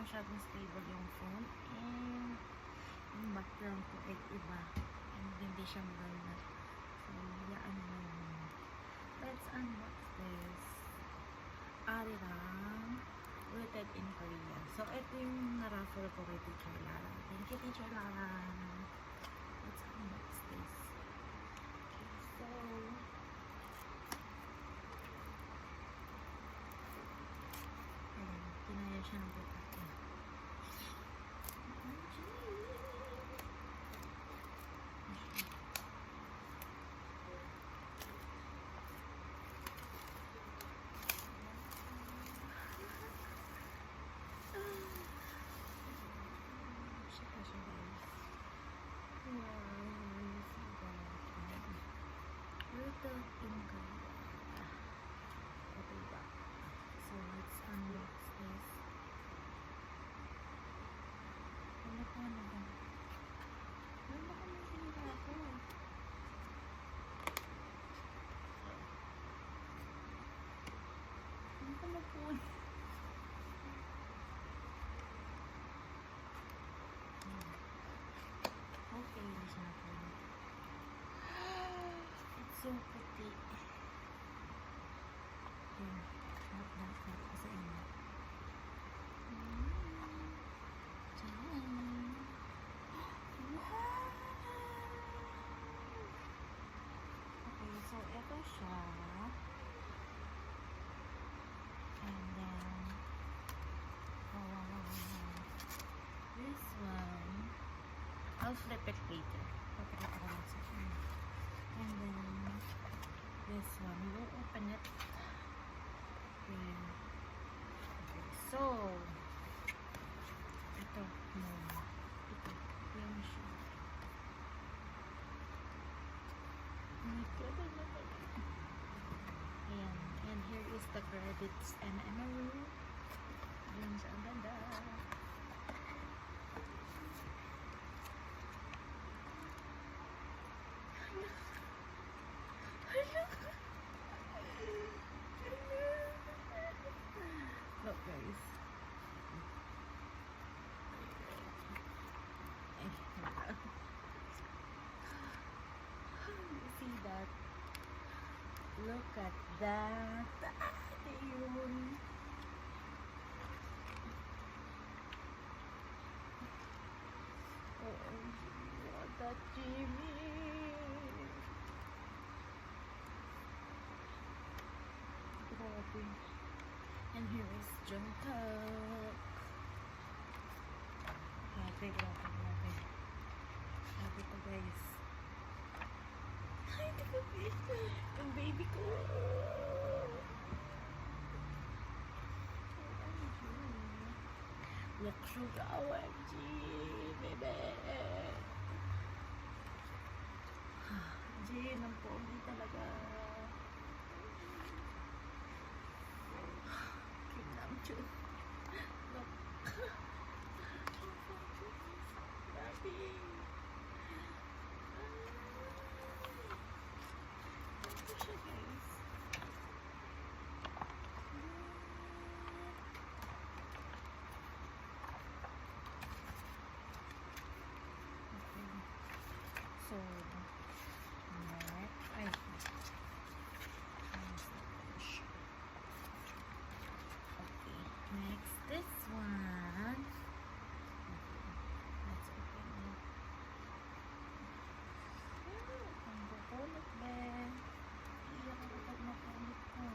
masyadong stable yung phone. And yung background ko ay iba. And hindi siya maganda. So, yaan mo yun. Let's unbox this. Arirang rooted in Korea. So, ito yung na-raffle ko kay Teacher Lara. Thank you, Teacher Lara. Let's unbox this. Okay, so, ayan, kinaya siya ng bukas niya. Rooted in Korea. Okay ba? So, let's unbox this. Ano ko na ba? Ano ba kami sinira ako? Ano ko mapun? Okay, hindi siya napun. It's so pretty. Yun. Not ko sa inyo. Diyan. Wow! Okay, so ito siya. And then, this one, I'll flip it later. Papakita ko lang sa inyo. And then, this one, we'll open it. Okay. Okay, so, ito muna. Ito, yung siya. Ayan, and here is the credits and MRU. Yun siya, ang ganda. Look guys. You see that? Look at that. Yun. Oh, what that Jimmy. And here is Jungkook. Grabe. Grabe to guys. Ay, ito ko yung baby ko. Look through the OMG, baby. Jin, ang pogi talaga. Kinamchu. Look. Grabe. Ito siya guys. So, next, okay, next, this one. Let's open it. Ang bukulit ba? Iyak ako pag nakulit ko.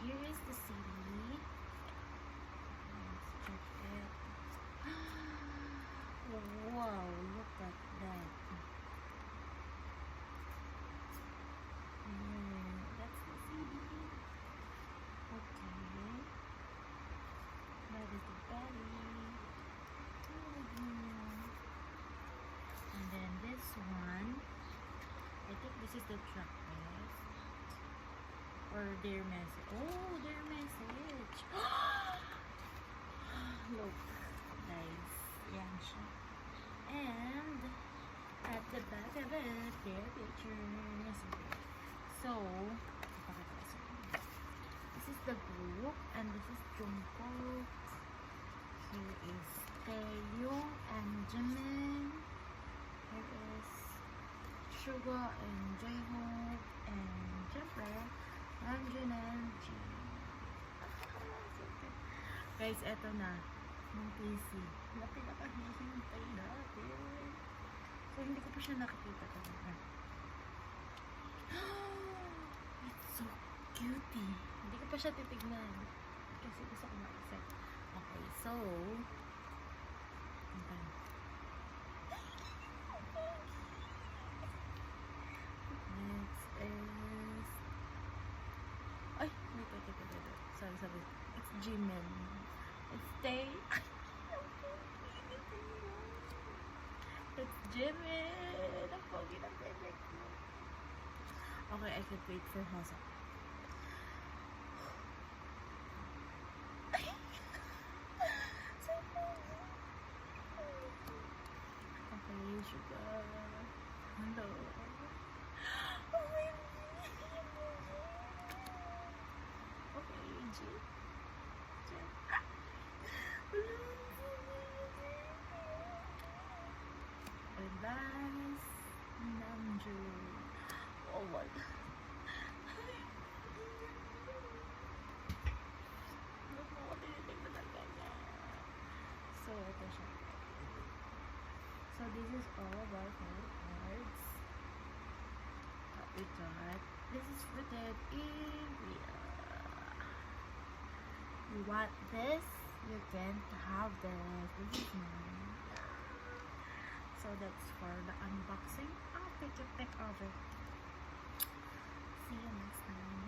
Here is the CD. Let's check it. Wow, look This is the checklist. Or their message. Oh, their message. Look, guys. Yan siya. And, at the back of it, their pictures. So, ipakita ko sa inyo. This is the group, and this is Jungkook. Here is Taeyong and Jimin. Here is Suga and J-Hope, and syempre, Namjoon and Jin. Guys, eto na. Yung PC. Na pinakahihintay natin. So, hindi ko pa siya nakikita talaga. It's so cutie. Hindi ko pa siya titignan. Kasi gusto ko ma-accept. Okay, so, okay. Next is, ay, wait. Sorry. It's Jimin. It's Tay. It's Jimin. Ang pogi ng bebe ko. Okay, I can't wait for Hosa. Okay, Sugar. Hello. Oh my God. Okay, Jin. And last, Namjoon. Oh my God. So, ito siya. So, this is all about my cards that we got. This is footed in Korea. You want this? You can have this. This is mine. So, that's for the unboxing. I'll take a pic of it. See you next time.